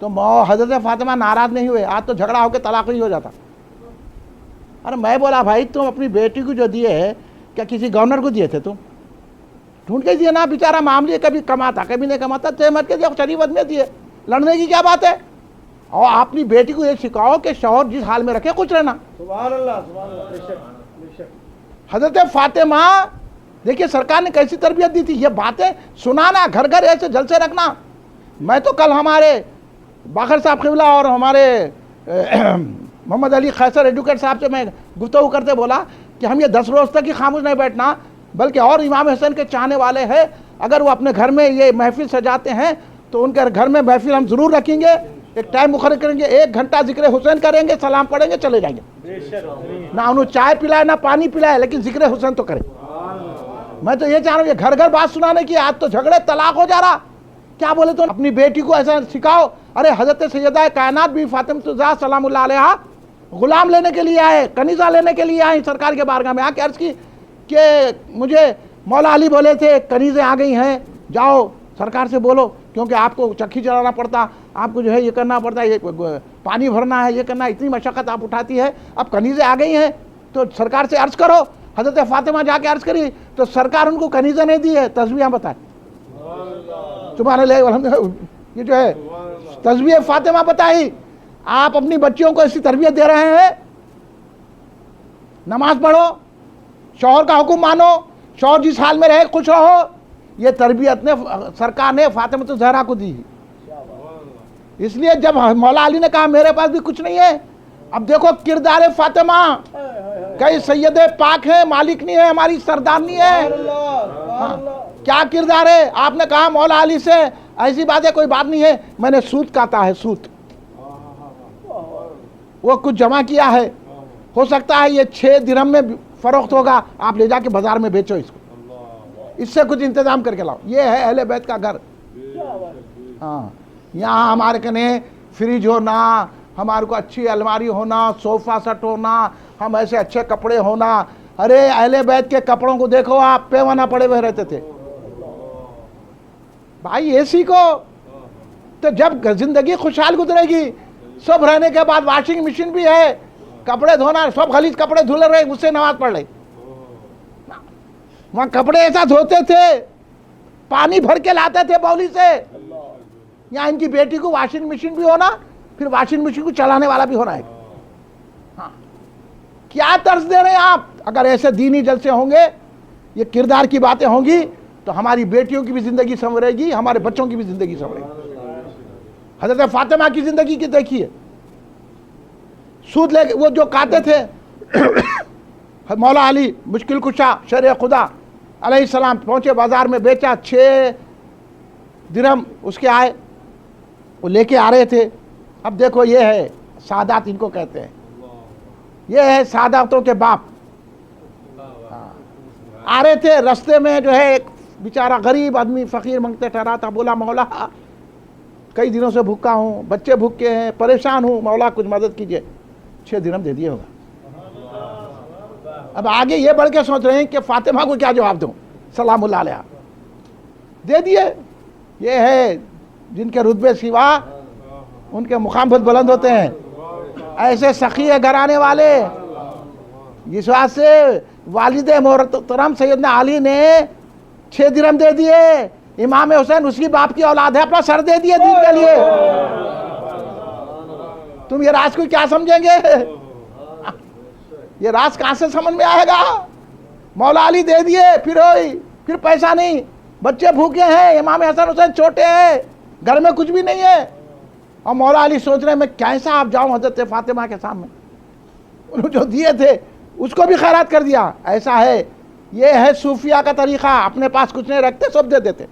تو حضرت فاطمہ ناراض نہیں ہوئے, آج تو جھگڑا ہو کے طلاق ہی ہو جاتا. ارے میں بولا بھائی تم اپنی بیٹی کو جو دیے ہے کیا کسی گورنر کو دیے تھے؟ تم ڈھونڈ کے دیے نا, بیچارہ معاملے کبھی کماتا کبھی نہیں کماتا, تہمت کے دیے, شریف آدمی دیے, لڑنے کی کیا بات ہے؟ اور اپنی بیٹی کو یہ سکھاؤ کہ شوہر جس حال میں رکھے خوش رہنا. سبحان اللہ, سبحان اللہ, بے شک, بے شک. حضرت فاطمہ دیکھیے سرکار نے کیسی تربیت دی تھی. یہ باتیں سنانا, گھر گھر ایسے جلسے رکھنا. میں تو کل ہمارے باخر صاحب قبلہ اور ہمارے محمد علی خیسر ایڈوکیٹ صاحب سے میں گفتگو کرتے بولا کہ ہم یہ 10 روز تک ہی خاموش نہیں بیٹھنا, بلکہ اور امام حسین کے چاہنے والے ہیں, اگر وہ اپنے گھر میں یہ محفل سجاتے ہیں تو ان کے گھر میں محفل ہم ضرور رکھیں گے, ایک ٹائم مقرر کریں گے, 1 گھنٹہ ذکر حسین کریں گے, سلام پڑھیں گے, چلے جائیں گے. بے شک. نہ انہوں چائے پلائے نہ پانی پلائے, لیکن ذکر حسین تو کریں. میں تو یہ چاہ رہا ہوں یہ گھر گھر بات سنانے کی, آج تو جھگڑے طلاق ہو جا رہا. کیا بولے تو اپنی بیٹی کو ایسا سکھاؤ. ارے حضرت سیدہ کائنات بھی فاطمہ الزہرا سلام اللہ علیہا غلام لینے کے لیے آئے, کنیزہ لینے کے لیے آئے سرکار کے بارگاہ میں, آ کے عرض کی کہ مجھے مولا علی بولے تھے کنیزیں آ گئی ہیں, جاؤ سرکار سے بولو, کیونکہ آپ کو چکھی چلانا پڑتا, آپ کو جو ہے یہ کرنا پڑتا ہے, یہ پانی بھرنا ہے, یہ کرنا, اتنی مشقت آپ اٹھاتی ہے, اب کنیزیں آ گئی ہیں تو سرکار سے عرض کرو. حضرت فاطمہ جا کے عرض کری تو سرکار ان کو کنیزیں نہیں دی ہے, تسبیحاں بتائے. سبحان اللہ والحمدللہ. یہ جو ہے تسبیح فاطمہ بتائی. آپ اپنی بچیوں کو ایسی تربیت دے رہے ہیں, نماز پڑھو, شوہر کا حکم مانو, شوہر جس حال میں رہے خوش رہو. یہ تربیت نے سرکار نے فاطمہ الزہرا کو دی. اس لیے جب مولا علی نے کہا میرے پاس بھی کچھ نہیں ہے, اب دیکھو کردار فاطمہ, کئی سید پاک ہیں, مالک نہیں ہے, ہماری سردارنی ہے. کیا کردار ہے؟ آپ نے کہا مولا علی سے ایسی بات ہے, کوئی بات نہیں ہے, میں نے سوت کاتا ہے, سوت وہ کچھ جمع کیا ہے, ہو سکتا ہے یہ 6 درہم میں فروخت ہوگا, آپ لے جا کے بازار میں بیچو اس کو, اس سے کچھ انتظام کر کے لاؤ. یہ ہے اہل بیت کا گھر. ہاں, یہاں ہمارے کنے فریج ہونا, ہمارے کو اچھی الماری ہونا, صوفہ سیٹ ہونا, ہم ایسے اچھے کپڑے ہونا. ارے اہل بیت کے کپڑوں کو دیکھو, آپ پیوانہ پڑے ہوئے رہتے تھے. بھائی یہ سیکھو, تو جب زندگی خوشحال گزرے گی. سب رہنے کے بعد واشنگ مشین بھی ہے, کپڑے دھونا, سب غلیظ کپڑے دھلے رہے, اس سے نماز پڑھ لے. وہاں کپڑے ایسا دھوتے تھے, پانی بھر کے لاتے تھے بولی سے. یہاں ان کی بیٹی کو واشنگ مشین بھی ہونا, پھر واشنگ مشین کو چلانے والا بھی ہونا ہے. ہاں, کیا طرز دے رہے ہیں آپ؟ اگر ایسے دینی جلسے ہوں گے, یہ کردار کی باتیں ہوں گی, تو ہماری بیٹیوں کی بھی زندگی سنورے گی, ہمارے بچوں کی بھی زندگی سنورے گی. حضرت فاطمہ کی زندگی کی دیکھیے, سود لے وہ جو کاتے تھے, مولا علی مشکل کشا شرع خدا علیہ السلام پہنچے بازار میں, بیچا, 6 درہم اس کے آئے, وہ لے کے آ رہے تھے. اب دیکھو یہ ہے سادات, ان کو کہتے ہیں, یہ ہے ساداتوں کے باپ. آ رہے تھے, رستے میں جو ہے ایک بیچارہ غریب آدمی فقیر منگتے ٹھہرا تھا. بولا مولا کئی دنوں سے بھوکا ہوں, بچے بھوکے ہیں, پریشان ہوں, مولا کچھ مدد کیجئے. 6 درہم دے دیے ہوگا. اب آگے یہ بڑھ کے سوچ رہے ہیں کہ فاطمہ کو کیا جواب دوں, سلام اللہ علیہ. دے دیے. یہ ہے جن کے رتبے سوا ان کے مقام بہت بلند ہوتے ہیں, ایسے سخی گھرانے والے. اس واسطے سے والد محترم سیدنا علی نے 6 درہم دے دیے. امام حسین اس کی باپ کی اولاد ہے, اپنا سر دے دیے دین کے لیے. تم یہ راز کو کیا سمجھیں گے؟ یہ راز کہاں سے سمجھ میں آئے گا؟ مولا علی دے دیے, پھر پیسہ نہیں, بچے بھوکے ہیں, امام حسن حسین چھوٹے ہیں, گھر میں کچھ بھی نہیں ہے. اور مولا علی سوچ رہے ہیں میں کیسا آپ جاؤں حضرت فاطمہ کے سامنے. انہوں جو دیے تھے اس کو بھی خیرات کر دیا. ایسا ہے, یہ ہے صوفیہ کا طریقہ, اپنے پاس کچھ نہیں رکھتے, سب دے دیتے.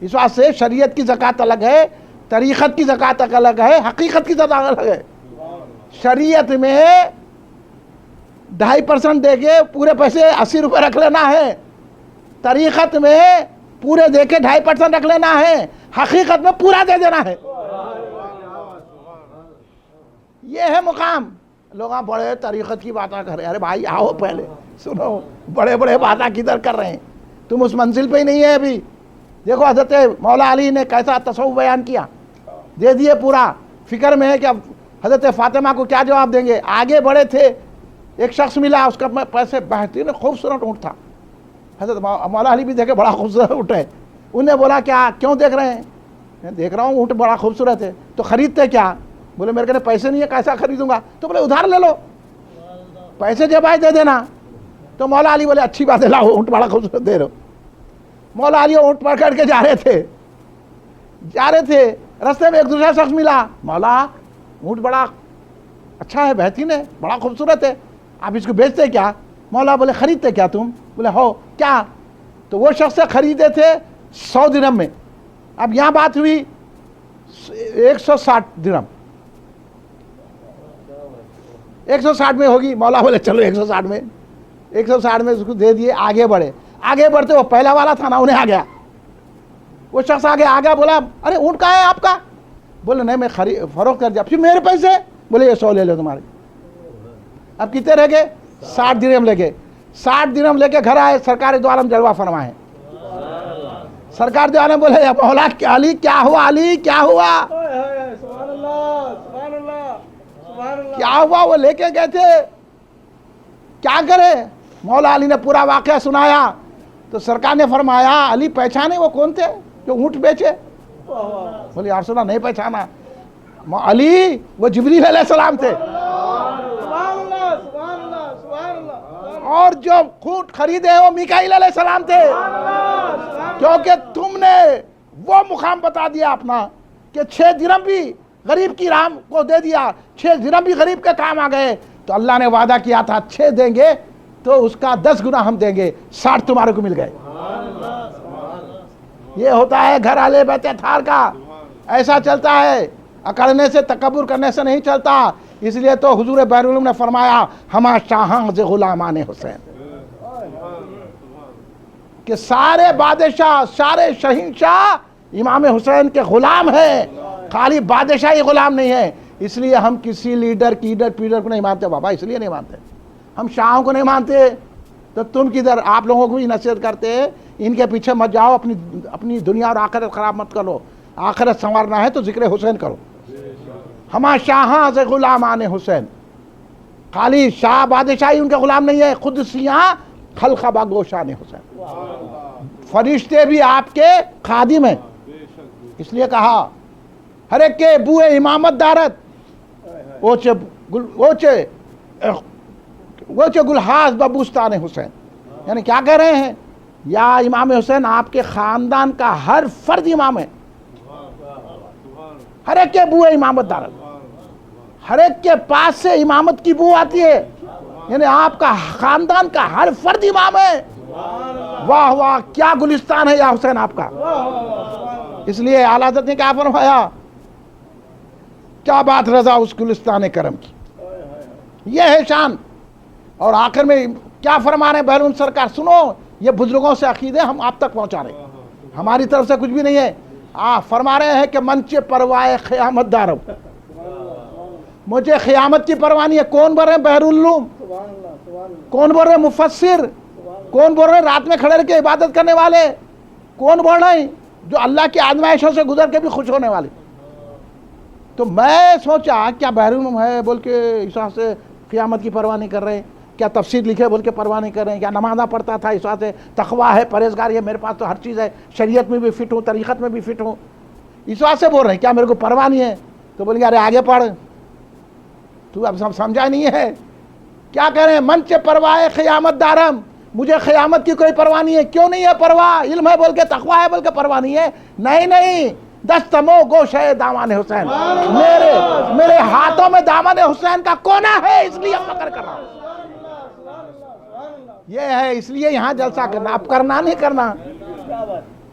اس واسطے سے شریعت کی زکوٰۃ الگ ہے, طریقت کی زکوٰۃ الگ ہے, حقیقت کی زکوٰۃ الگ ہے. شریعت میں 2.5% دے کے پورے پیسے 80 روپے رکھ لینا ہے, طریقت میں پورے دے کے 2.5% رکھ لینا ہے, حقیقت میں پورا دے دینا ہے. یہ ہے مقام. لوگ بڑے طریقت کی باتیں کر رہے ہیں. ارے بھائی آؤ پہلے سنو, بڑے بڑے باتیں کدھر کر رہے ہیں, تم اس منزل پہ ہی نہیں ہے ابھی. دیکھو حضرت مولا علی نے کیسا تصوف بیان کیا. دے دیے پورا، فکر میں ہے کہ اب حضرت فاطمہ کو کیا جواب دیں گے. آگے بڑھے تھے، ایک شخص ملا، اس کا پیسے بہترین خوبصورت اونٹ تھا. حضرت مولا علی بھی دیکھے بڑا خوبصورت اونٹ ہے. انہیں بولا کیا کیوں دیکھ رہے ہیں؟ میں دیکھ رہا ہوں اونٹ بڑا خوبصورت ہے. تو خریدتے کیا؟ بولے میرے کہنے پیسے نہیں ہے، کیسا خریدوں گا؟ تو بولے ادھار لے لو، پیسے جب آئے دے دینا. تو مولا علی بولے اچھی بات ہے، لاؤ اونٹ بڑا خوبصورت دے رہو. مولا علی اونٹ پکڑ کے جا رہے تھے، رستے میں ایک دوسرا شخص ملا. مولا اونٹ بڑا اچھا ہے، بہترین ہے، بڑا خوبصورت ہے، آپ اس کو بیچتے کیا؟ مولا بولے خریدتے کیا تم؟ بولے ہو کیا؟ تو وہ شخص سے خریدے تھے 100 درہم میں. اب یہاں بات ہوئی 160 درہم، 160 میں ہوگی. مولا بولے چلو 160 میں، 160 میں اس کو دے دیے. آگے بڑھے، آگے بڑھتے وہ پہلا والا تھا نا، انہیں آ گیا، وہ شخص آگے آ گیا. بولا ارے اونٹ کہاں ہے آپ کا؟ بولے نہیں میں فروخت کر دیا. پھر میرے پیسے؟ بولے یہ 100 لے لو تمہارے. اب کتنے رہ گئے؟ 60 درہم لے گئے. 60 درہم لے کے گھر آئے، سرکار دو عالم جلوہ فرمائے. سرکار دو عالم بولے مولا علی کیا ہوا؟ علی کیا ہوا؟ سبحان اللہ، سبحان اللہ، سبحان اللہ. کیا ہوا؟ وہ لے کے گئے تھے، کیا کرے؟ مولا علی نے پورا واقعہ سنایا. تو سرکار نے فرمایا علی پہچانے وہ کون تھے جو اونٹ بیچے؟ بولے یا رسول اللہ نہیں پہچانا. علی وہ جبریل علیہ السلام تھے، سبحان اللہ، سبحان اللہ، سبحان اللہ. اور جو اونٹ خریدے وہ میکائیل علیہ السلام تھے. کیونکہ تم نے وہ مقام بتا دیا اپنا کہ 6 درہم بھی غریب کی راہ کو دے دیا، 6 درہم بھی غریب کے کام آ گئے. تو اللہ نے وعدہ کیا تھا 6 دیں گے تو اس کا 10 گنا ہم دیں گے، 60 تمہارے کو مل گئے. یہ ہوتا ہے گھر والے بیت اطہار کا، ایسا چلتا ہے. اکڑنے سے تکبر کرنے سے نہیں چلتا. اس لیے تو حضور بحر العلوم نے فرمایا ہما شاہاں ز غلامان حسین، کہ سارے بادشاہ، سارے شہنشاہ امام حسین کے غلام ہیں، خالی بادشاہی غلام نہیں ہے. اس لیے ہم کسی لیڈر پیڈر کو نہیں مانتے بابا، اس لیے نہیں مانتے. ہم شاہوں کو نہیں مانتے. تو تم کدھر؟ آپ لوگوں کو بھی نصیحت کرتے ہیں ان کے پیچھے مت جاؤ، اپنی دنیا اور آخرت خراب مت کرو. آخرت سنوارنا ہے تو ذکر حسین کرو. ہما شاہاں سے غلامان حسین، خالی شاہ بادشاہی ان کے غلام نہیں ہے، خود سیاں خلق با گوشان حسین، فرشتے بھی آپ کے خادم ہیں. اس لیے کہا ہر ایک کے بوئے امامت دارت اوچے گلحاظ ببوستان حسین. یعنی کیا کہہ رہے ہیں؟ یا امام حسین آپ کے خاندان کا ہر فرد امام ہے، ہر ایک کے بو ہے امامت دارت، ہر ایک کے پاس سے امامت کی بو آتی ہے. یعنی آپ کا خاندان کا ہر فرد امام ہے. واہ واہ کیا گلستان ہے یا حسین آپ کا. اس لیے اعلیٰ حضرت نے کیا فرمایا، کیا بات رضا اس گلستان کرم کی، یہ ہے شان. اور آخر میں کیا فرما رہے ہیں بحر العلوم سرکار؟ سنو، یہ بزرگوں سے عقیدے ہم آپ تک پہنچا رہے ہیں، ہماری طرف سے کچھ بھی نہیں ہے. فرما رہے ہیں کہ منچ پروائے قیامت دارم، مجھے قیامت کی پرواہ نہیں ہے. کون بول رہے ہیں؟ بحر العلوم. کون بول رہے ہیں؟ مفسر. کون بول رہے ہیں؟ رات میں کھڑے رہ کے عبادت کرنے والے. کون بول رہے ہیں؟ جو اللہ کی آزمائشوں سے گزر کے بھی خوش ہونے والے. تو میں سوچا کیا بحر العلوم ہے بول کے اس وجہ سے قیامت کی پرواہ نہیں کر رہے، کیا تفسیر لکھے بول کے پرواہ نہیں کر رہے ہیں، کیا نمازہ پڑھتا تھا اس وجہ سے تقویٰ ہے، پرہیزگار ہے، میرے پاس تو ہر چیز ہے، شریعت میں بھی فٹ ہوں، طریقت میں بھی فٹ ہوں، اس وجہ سے بول رہے ہیں کیا میرے کو پرواہ نہیں ہے؟ تو بولیں گے ارے آگے پڑھ، تو اب سمجھا نہیں ہے کیا کہہ رہے ہیں. منچ پروائے قیامت دارم، مجھے قیامت کی کوئی پرواہ نہیں ہے. کیوں نہیں ہے پرواہ؟ علم ہے بول کے، تقویٰ ہے بول کے پرواہ نہیں ہے؟ نہیں، دستمو گوشے دامان حسین، میرے ہاتھوں میں دامن حسین کا کونا ہے، اس لیے فخر کر رہا ہوں. یہ ہے، اس لیے یہاں جلسہ کرنا. اب کرنا نہیں کرنا،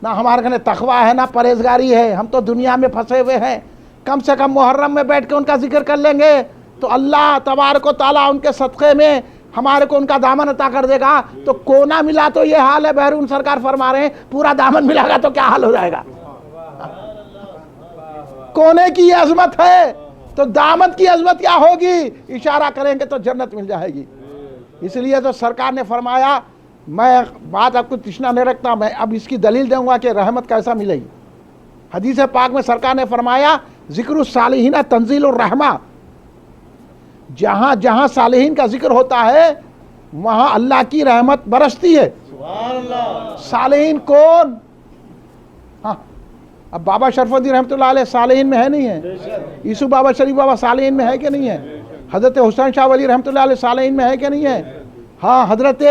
نہ ہمارے کنے تقویٰ ہے نہ پرہیزگاری ہے. ہم تو دنیا میں پھنسے ہوئے ہیں. کم سے کم محرم میں بیٹھ کے ان کا ذکر کر لیں گے تو اللہ تبارک و تعالیٰ ان کے صدقے میں ہمارے کو ان کا دامن عطا کر دے گا. تو کونا ملا تو یہ حال ہے. بحر العلوم سرکار فرما رہے ہیں پورا دامن ملا گا تو کیا حال ہو جائے گا. کونے کی یہ عظمت ہے تو دامن کی عظمت کیا ہوگی؟ اشارہ کریں گے تو جنت مل جائے گی. اس لیے تو سرکار نے فرمایا، میں بات آپ کو تشنا نہیں رکھتا، میں اب اس کی دلیل دوں گا کہ رحمت کیسا ملے گی. حدیث پاک میں سرکار نے فرمایا ذکر الصالحین تنزیل الرحمہ، جہاں جہاں صالحین کا ذکر ہوتا ہے وہاں اللہ کی رحمت برستی ہے۔ صالحین کون؟ ہاں اب بابا شرف الدین رحمۃ اللہ علیہ صالحین میں ہے نہیں ہے؟ یوسف بابا شریف بابا صالحین میں ہے کہ نہیں ہے؟ حضرت حسین شاہ ولی رحمۃ اللہ علیہ صالحین میں ہے کہ نہیں ہے؟ ہاں حضرت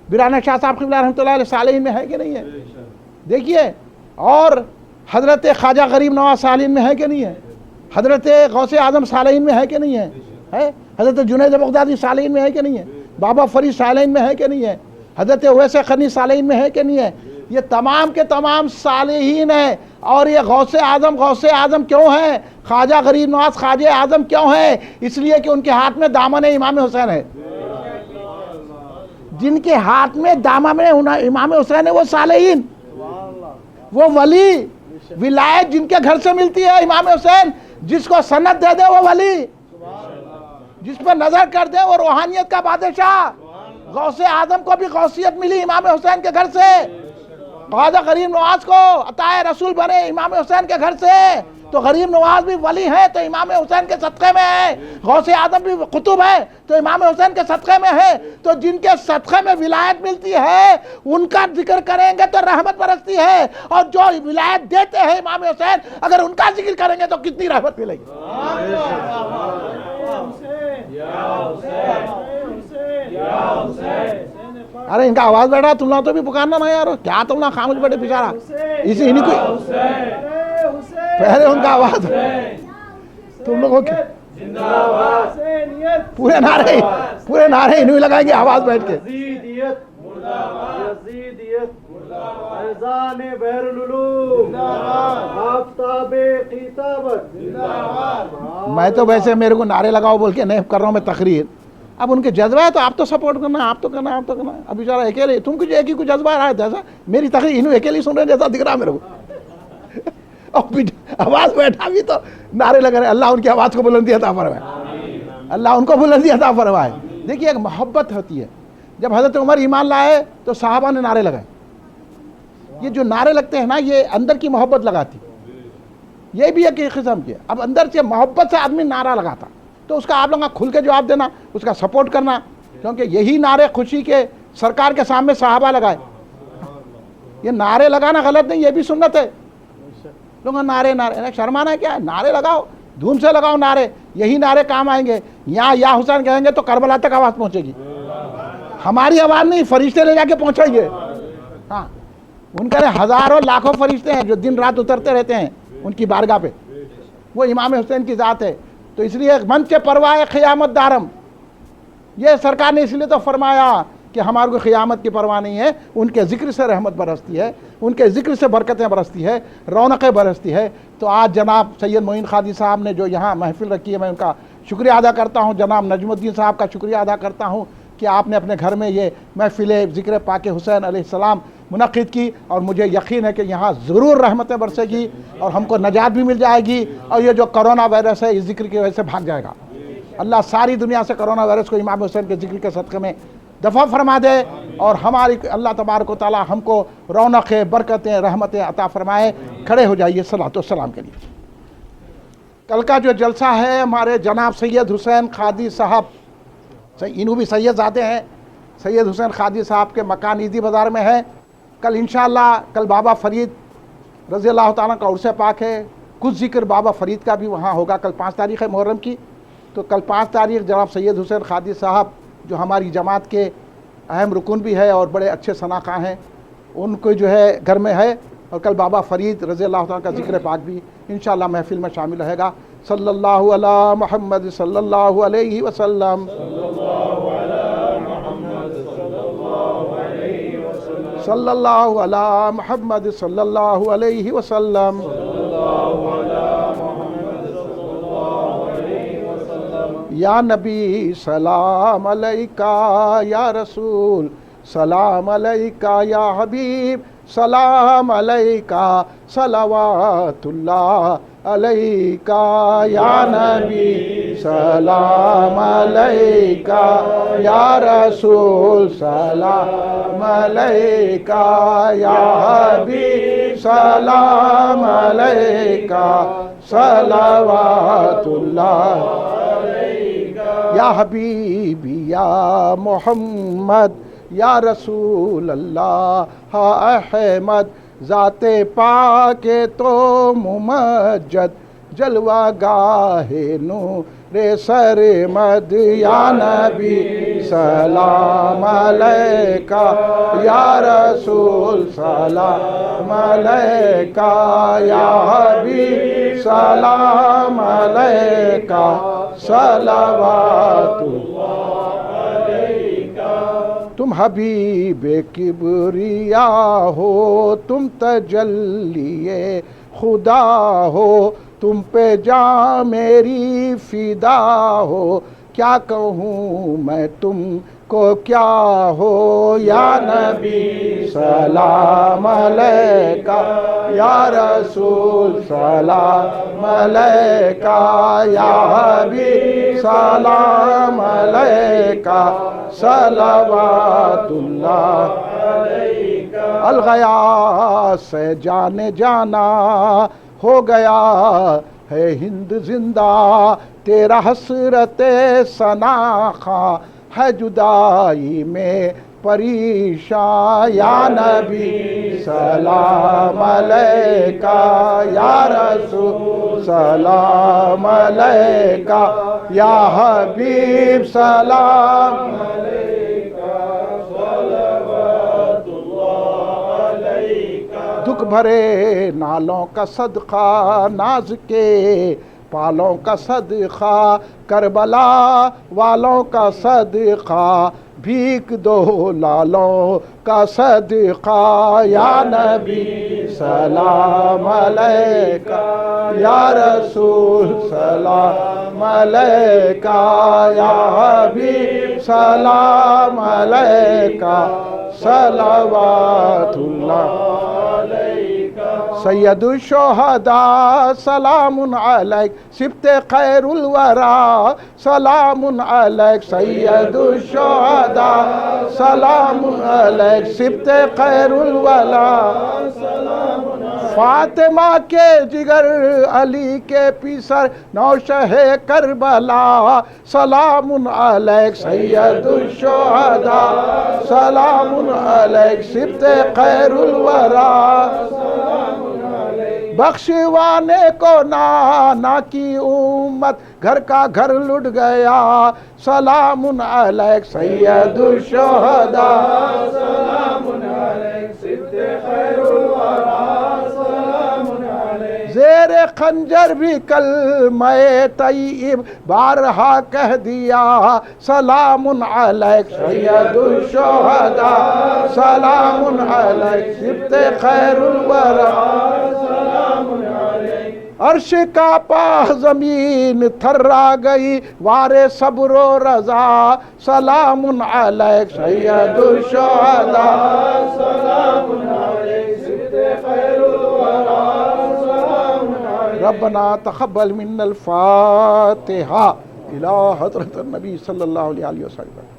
برہنہ شاہ صاحب قبلہ رحمۃ اللہ علیہ صالحین میں ہے کہ نہیں ہے؟ دیکھیے، اور حضرت خواجہ غریب نواز صالحین میں ہے کہ نہیں ہے؟ حضرت غوث اعظم صالحین میں ہے کہ نہیں ہے؟ حضرت جنید بغدادی صالحین میں ہے کہ نہیں ہے؟ بابا فرید صالحین میں ہے کہ نہیں ہے؟ حضرت اویس قرنی صالحین میں ہے کہ نہیں ہے؟ یہ تمام کے تمام صالحین ہیں۔ اور یہ غوث اعظم کیوں ہیں؟ خواجہ غریب نواز خواجہ اعظم کیوں ہیں؟ اس لیے کہ ان کے ہاتھ میں دامن امام حسین ہے۔ جن کے ہاتھ میں دامن امام حسین ہے وہ صالحین، وہ ولی، ولایت جن کے گھر سے ملتی ہے امام حسین، جس کو سند دے دے وہ ولی، جس پر نظر کر دے وہ روحانیت کا بادشاہ۔ غوث اعظم کو بھی غوثیت ملی امام حسین کے گھر سے، خواجہ غریب نواز کو عطا رسول بنے امام حسین کے گھر سے، تو غریب نواز بھی ولی ہے تو امام حسین کے صدقے میں ہے، غوث اعظم بھی قطب ہے تو امام حسین کے صدقے میں ہے۔ تو جن کے صدقے میں ولایت ملتی ہے ان کا ذکر کریں گے تو رحمت برستی ہے، اور جو ولایت دیتے ہیں امام حسین اگر ان کا ذکر کریں گے تو کتنی رحمت ملے گی۔ ارے ان کا آواز بیٹھا، تم لوگ تو بھی پکارنا نا یار، کیا تم لوگ خاموش بیٹھے بیچارہ، اسی انہیں کوئی پہلے ان کا آواز تم لوگوں کے پورے نعرے انہیں لگائیں گے آواز بیٹھ کے۔ میں تو ویسے میرے کو نعرے لگاؤ بول کے نہیں کر رہا ہوں میں تقریر، اب ان کے جذبہ ہے تو آپ تو سپورٹ کرنا، آپ تو کرنا۔ اب بیچارہ اکیلے، تم کچھ ایک ہی کچھ جذبہ رہا ہے جیسا میری تقریر انہوں اکیلے سن رہے جیسا دکھ رہا میرے کو، آواز بیٹھا بھی تو نعرے لگ رہے۔ اللہ ان کی آواز کو بلندی عطا فرمائے، اللہ ان کو بلندی عطا فرمائے۔ دیکھیے ایک محبت ہوتی ہے، جب حضرت عمر ایمان لائے تو صحابہ نے نعرے لگائے، یہ جو نعرے لگتے ہیں نا یہ اندر کی محبت لگاتی، یہ بھی ایک قسم کی۔ اب اندر سے محبت سے آدمی نعرہ لگاتا تو اس کا آپ لوگوں کا کھل کے جواب دینا، اس کا سپورٹ کرنا، کیونکہ یہی نعرے خوشی کے سرکار کے سامنے صحابہ لگائے۔ یہ نعرے لگانا غلط نہیں، یہ بھی سنت ہے۔ لوگ نعرے شرمانا ہے کیا؟ نعرے لگاؤ، دھوم سے لگاؤ نعرے، یہی نعرے کام آئیں گے۔ یہاں یا حسین کہیں گے تو کربلا تک آواز پہنچے گی، ہماری آواز نہیں، فرشتے لے جا کے پہنچائیں گے۔ ہاں ان کے ہزاروں لاکھوں فرشتے ہیں جو دن رات اترتے رہتے ہیں ان کی بارگاہ پہ، وہ امام حسین کی ذات ہے۔ تو اس لیے من سے پرواہ قیامت دارم، یہ سرکار نے اس لیے تو فرمایا کہ ہمارے کو قیامت کی پرواہ نہیں ہے، ان کے ذکر سے رحمت برستی ہے، ان کے ذکر سے برکتیں برستی ہے، رونقیں برستی ہے۔ تو آج جناب سید معین قادری صاحب نے جو یہاں محفل رکھی ہے، میں ان کا شکریہ ادا کرتا ہوں، جناب نجم الدین صاحب کا شکریہ ادا کرتا ہوں کہ آپ نے اپنے گھر میں یہ محفل ذکر پاک حسین علیہ السلام منعقد کی، اور مجھے یقین ہے کہ یہاں ضرور رحمتیں برسے گی اور ہم کو نجات بھی مل جائے گی، اور یہ جو کرونا وائرس ہے اس ذکر کی وجہ سے بھاگ جائے گا۔ اللہ ساری دنیا سے کرونا وائرس کو امام حسین کے ذکر کے صدقے میں دفع فرما دے، اور ہماری اللہ تبارک و تعالی ہم کو رونقیں، برکتیں، رحمتیں عطا فرمائے۔ کھڑے ہو جائیے صلاۃ والسلام کے لیے۔ کل کا جو جلسہ ہے ہمارے جناب سید حسین قادری صاحب، انہوں بھی سید زادے ہیں، سید حسین قادری صاحب کے مکان ایزی بازار میں ہے۔ کل انشاءاللہ کل بابا فرید رضی اللہ تعالیٰ کا عرس پاک ہے، کچھ ذکر بابا فرید کا بھی وہاں ہوگا۔ کل 5 تاریخ ہے محرم کی، تو کل 5 تاریخ جناب سید حسین قادری صاحب جو ہماری جماعت کے اہم رکن بھی ہے اور بڑے اچھے شناخواں ہیں، ان کو جو ہے گھر میں ہے، اور کل بابا فرید رضی اللہ تعالیٰ کا ذکر پاک بھی انشاءاللہ محفل میں شامل رہے گا۔ صلی اللہ علی محمد صلی اللہ علیہ وسلم، صلی اللہ علی محمد صلی اللہ علیہ وسلم، یا نبی سلام علیکہ، یا رسول سلام علیکہ، یا حبیب سلام علیکہ، صلوات اللہ علیکہ، یا نبی سلام علیکہ، یا رسول سلام علیکہ، یا حبیب سلام علیکہ، صلوات اللہ یا حبیبی یا محمد یا رسول اللہ احمد ذات پاک تو ممجد جلوہ گاہ نور سرمد یا نبی سلام علیکہ یا رسول سلام علیکہ یا حبیب سلام علیکہ صلوات تم حبیب کبریا ہو تم تجلی خدا ہو تم پہ جاں میری فدا ہو کیا کہوں میں تم کو کیا ہو یا نبی سلام علیکہ یا رسول سلام علیکہ یا حبیب سلام علیکہ صلوات اللہ الغیاث سے جانے جانا ہو گیا ہے ہند زندہ تیرا حسرت ثنا خواں ہے جدائی میں پریشاں یا نبی سلام علیکہ یا رسول سلام علیکہ یا حبیب سلام دکھ بھرے نالوں کا صدقہ ناز کے پالوں کا صدقہ کربلا والوں کا صدقہ بھیک دو لالوں کا صدقہ یا نبی سلام علیکہ یا رسول سلام علیکہ یا حبیب سلام علیکہ صلوات اللہ سید الشہداء سلام علیک سبط خیر الورا سلام علیک سید الشہداء سلام علیک سبط خیر الورا فاطمہ کے جگر علی کے پیسر نوشہ کربلا سلام علیک سید الشہداء سلام علیک سبط خیر الورا بخشوانے کو نانا کی امت گھر کا گھر لٹ گیا سلام علیک سید الشہداء سلام علیک سبط خیر الورا سلام علیک زیر خنجر بھی کلمہ طیب بارہا کہہ دیا سلام علیک سید الشہداء سلام علیک سبط خیر الورا عرش کا پا زمین تھرا گئی وارے صبر و رضا سلام علیک سید الشہداء سلام علیک سبط خیر الورا سلام علیک ربنا تقبل منا الفاتحہ الى حضرت النبی صلی اللہ علیہ وسلم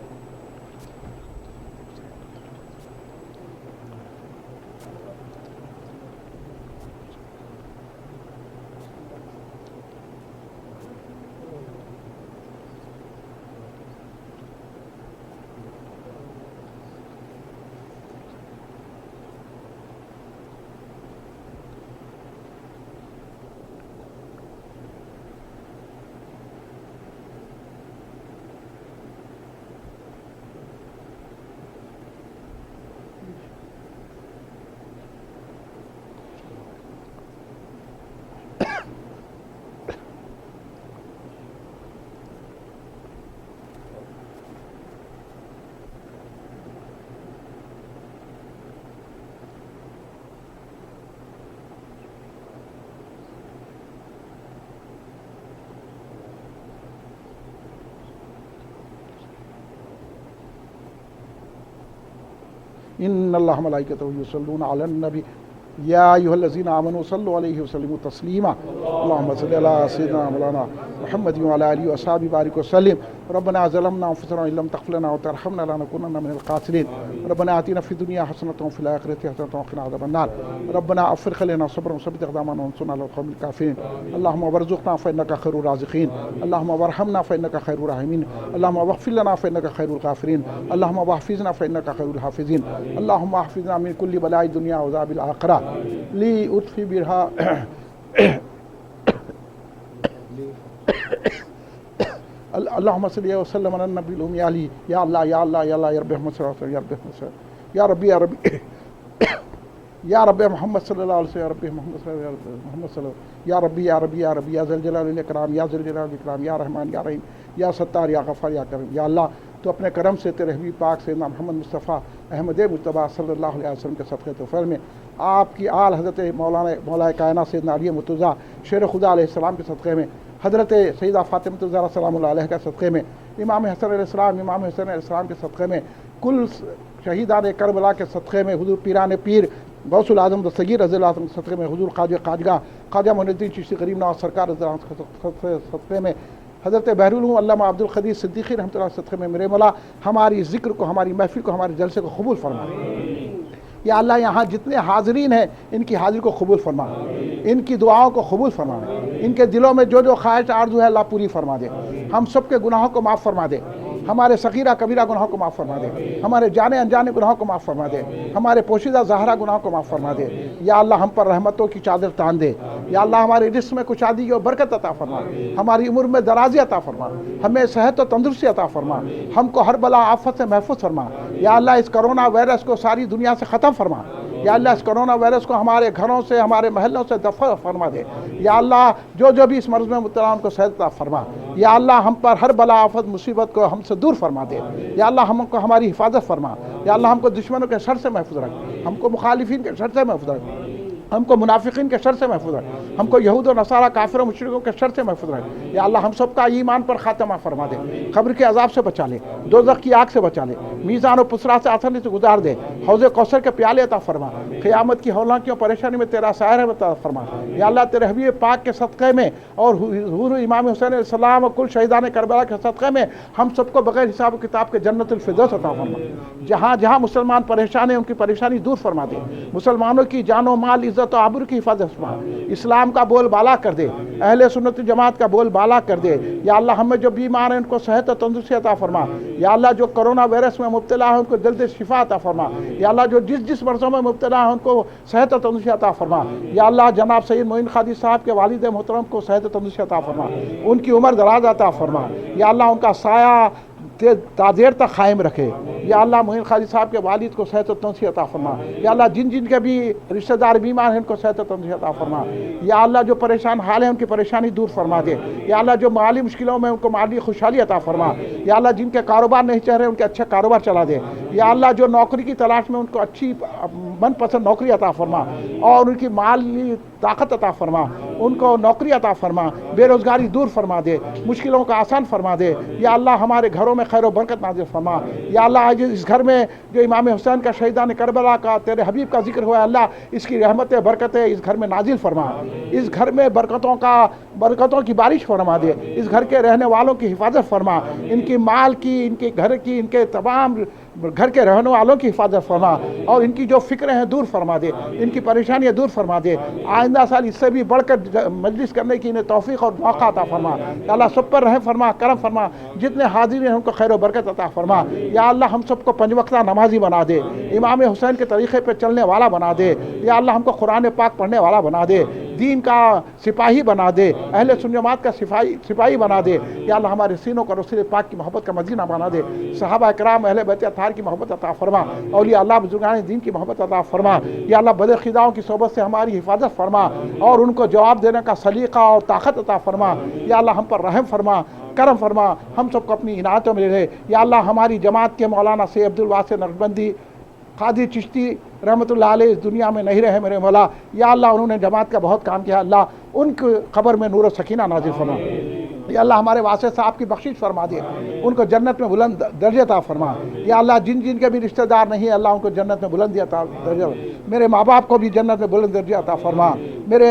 ان اللہ ملائکتہ یصلون علی النبی یا ایھا الذین آمنوا صلوا علیہ وسلموا تسلیما اللہم صلی علی سیدنا مولانا محمد وعلی آلہ وصحبہ بارک وسلم ربنا ظلمنا انفسنا وان لم تغفر لنا وترحمنا لنكونن من الخاسرين ربنا آتنا في الدنيا حسنة وفي الآخرة حسنة وقنا عذاب النار ربنا افرغ علينا صبرا وثبت اقدامنا وانصرنا على القوم الكافرين اللهم وارزقنا فانك خير الرازقين اللهم وارحمنا فانك خير الراحمين اللهم واغفر لنا فانك خير الغافرين اللهم واحفظنا فانك خير الحافظين اللهم احفظنا من كل بلاء الدنيا وعذاب الآخرة لأطفي بها اللهم صل وسلم على النبي الأمي علي يا الله يا الله يا الله يا رب محمد صلى الله عليه وسلم يا رب محمد يا ربي يا ربي يا رب محمد صلى الله عليه وسلم يا ربي محمد صلى الله عليه وسلم محمد صلى الله يا ربي يا ربي يا ربي يا ذا الجلال والإكرام يا ذا الجلال والإكرام يا رحمن يا رحيم یا ستار یا غفار یا کریم یا اللہ تو اپنے کرم سے تیرے حبیب پاک سیدنا محمد مصطفیٰ احمد مجتبیٰ صلی اللہ علیہ وسلم کے صدقے توفیل میں آپ کی آل حضرت مولا کائنات سیدنا علی مرتضیٰ شیر خدا علیہ السلام کے صدقے میں حضرت سیدہ فاطمہ الزہرا سلام اللہ علیہ کے صدقے میں امام حسن علیہ السلام امام حسین علیہ السلام کے صدقے میں کل شہیدان کربلا کے صدقے میں حضور پیران پیر غوث العظم دستگیر رضی اللہ عنہ کے صدقے میں حضور خواجہ معین الدین چشتی غریب نواز سرکار رضی اللہ عنہ کے صدقے میں حضرت بحرالعلوم علامہ عبدالقدیر صدیقی رحمۃ اللہ صدقے میں میرے مولا ہماری ذکر کو ہماری محفل کو ہمارے جلسے کو قبول فرما یا اللہ یہاں جتنے حاضرین ہیں ان کی حاضری کو قبول فرما ان کی دعاؤں کو قبول فرما ان کے دلوں میں جو خواہش آرزو ہے اللہ پوری فرما دے ہم سب کے گناہوں کو معاف فرما دے ہمارے صغیرہ کبیرہ گناہوں کو معاف فرما دے ہمارے جانے انجانے گناہوں کو معاف فرما دے ہمارے پوشیدہ ظاہرہ گناہوں کو معاف فرما دے یا اللہ ہم پر رحمتوں کی چادر تان دے یا اللہ ہمارے رزق میں کشادگی اور برکت عطا فرما ہماری عمر میں درازی عطا فرما ہمیں صحت و تندرستی عطا فرما ہم کو ہر بلا آفت سے محفوظ فرما یا اللہ اس کرونا وائرس کو ساری دنیا سے ختم فرما یا اللہ اس کرونا وائرس کو ہمارے گھروں سے ہمارے محلوں سے دفع فرما دے یا اللہ جو بھی اس مرض میں مبتلا ان کو صحت عطا فرما یا اللہ ہم پر ہر بلا آفت مصیبت کو ہم سے دور فرما دے یا اللہ ہم کو ہماری حفاظت فرما یا اللہ ہم کو دشمنوں کے شر سے محفوظ رکھ ہم کو مخالفین کے شر سے محفوظ رکھ ہم کو منافقین کے شر سے محفوظ رکھ ہم کو یہود و نصارہ کافر و مشرکوں کے شر سے محفوظ رکھ یا اللہ ہم سب کا ایمان پر خاتمہ فرما دے قبر کے عذاب سے بچا لے دوزخ کی آگ سے بچا لے میزان و پسرا سے آسانی سے گزار دے حوض کوثر کے پیالے عطا فرما قیامت کی ہولناکیوں پریشانی میں تیرا سایہ عطا فرما یا اللہ تیرے حبیب پاک کے صدقے میں اور حضور امام حسین علیہ السلام اور کل شہیدان کربلا کے صدقے میں ہم سب کو بغیر حساب و کتاب کے جنت الفردوس عطا فرما جہاں جہاں مسلمان پریشان ہیں ان کی پریشانی دور فرما دے مسلمانوں کی جان و مال عزت و آبرو کی حفاظت فرما اسلام کا بول بالا کر دے اہل سنت جماعت کا بول بالا کر دے یا اللہ ہمیں جو بیمار ہیں ان کو صحت و تندرستی عطا فرما یا اللہ جو کرونا وائرس میں مبتلا ہیں ان کو جلد شفا عطا فرما یا اللہ جو جس مرضوں میں مبتلا ہیں ان کو صحت و تندرستی عطا فرما یا اللہ جناب سید معین قادری صاحب کے والد محترم کو صحت و تندرستی عطا فرما ان کی عمر دراز عطا فرما یا اللہ ان کا سایہ دیر تک قائم رکھے یا اللہ معین قادری صاحب کے والد کو صحت و تندرستی عطا فرما یا اللہ جن کے بھی رشتہ دار بیمار ہیں ان کو صحت و تندرستی عطا فرما یا اللہ جو پریشان حال ہیں ان کی پریشانی دور فرما دے یا اللہ جو مالی مشکلوں میں ان کو مالی خوشحالی عطا فرما یا اللہ جن کے کاروبار نہیں چل رہے ان کے اچھے کاروبار چلا دے یا اللہ جو نوکری کی تلاش میں ان کو اچھی من پسند نوکری عطا فرما اور ان کی مالی طاقت عطا فرما ان کو نوکری عطا فرما بے روزگاری دور فرما دے مشکلوں کا آسان فرما دے یا اللہ ہمارے گھروں میں خیر و برکت نازل فرما یا اللہ آج اس گھر میں جو امام حسین کا شہیدان کربلا کا تیرے حبیب کا ذکر ہوا ہے اللہ اس کی رحمتیں برکتیں اس گھر میں نازل فرما اس گھر میں برکتوں کی بارش فرما دے اس گھر کے رہنے والوں کی حفاظت فرما ان کی مال کی ان کے گھر کی ان کے تمام گھر کے رہنے والوں کی حفاظت فرما اور ان کی جو فکریں ہیں دور فرما دے ان کی پریشانیاں دور فرما دے آئندہ سال اس سے بھی بڑھ کر مجلس کرنے کی انہیں توفیق اور موقع عطا فرما یا اللہ سب پر رحم فرما کرم فرما جتنے حاضرین ہیں ان کو خیر و برکت عطا فرما یا اللہ ہم سب کو 5 وقتہ نمازی بنا دے امام حسین کے طریقے پہ چلنے والا بنا دے یا اللہ ہم کو قرآن پاک پڑھنے والا بنا دے دین کا سپاہی بنا دے اہل سنت جماعت کا سپاہی بنا دے یا اللہ ہمارے سینوں کو رسول پاک کی محبت کا مدینہ بنا دے صحابہ کرام اہل بیت اطہار کی محبت عطا فرما اولیاء اللہ بزرگان دین کی محبت عطا فرما یا اللہ بد خداؤں کی صحبت سے ہماری حفاظت فرما اور ان کو جواب دینے کا سلیقہ اور طاقت عطا فرما یا اللہ ہم پر رحم فرما کرم فرما ہم سب کو اپنی عنایتوں میں لے یا اللہ ہماری جماعت کے مولانا سید عبدالواسع نقشبندی قادری چشتی رحمۃ اللہ علیہ اس دنیا میں نہیں رہے میرے مولا یا اللہ انہوں نے جماعت کا بہت کام کیا اللہ ان کی قبر میں نور و سکینہ نازل فرما یا اللہ ہمارے واسع صاحب کی بخشش فرما دے ان کو جنت میں بلند درجہ عطا فرما یا اللہ جن کے بھی رشتہ دار نہیں اللہ ان کو جنت میں بلند درجہ میرے ماں باپ کو بھی جنت میں بلند درجہ عطا فرما میرے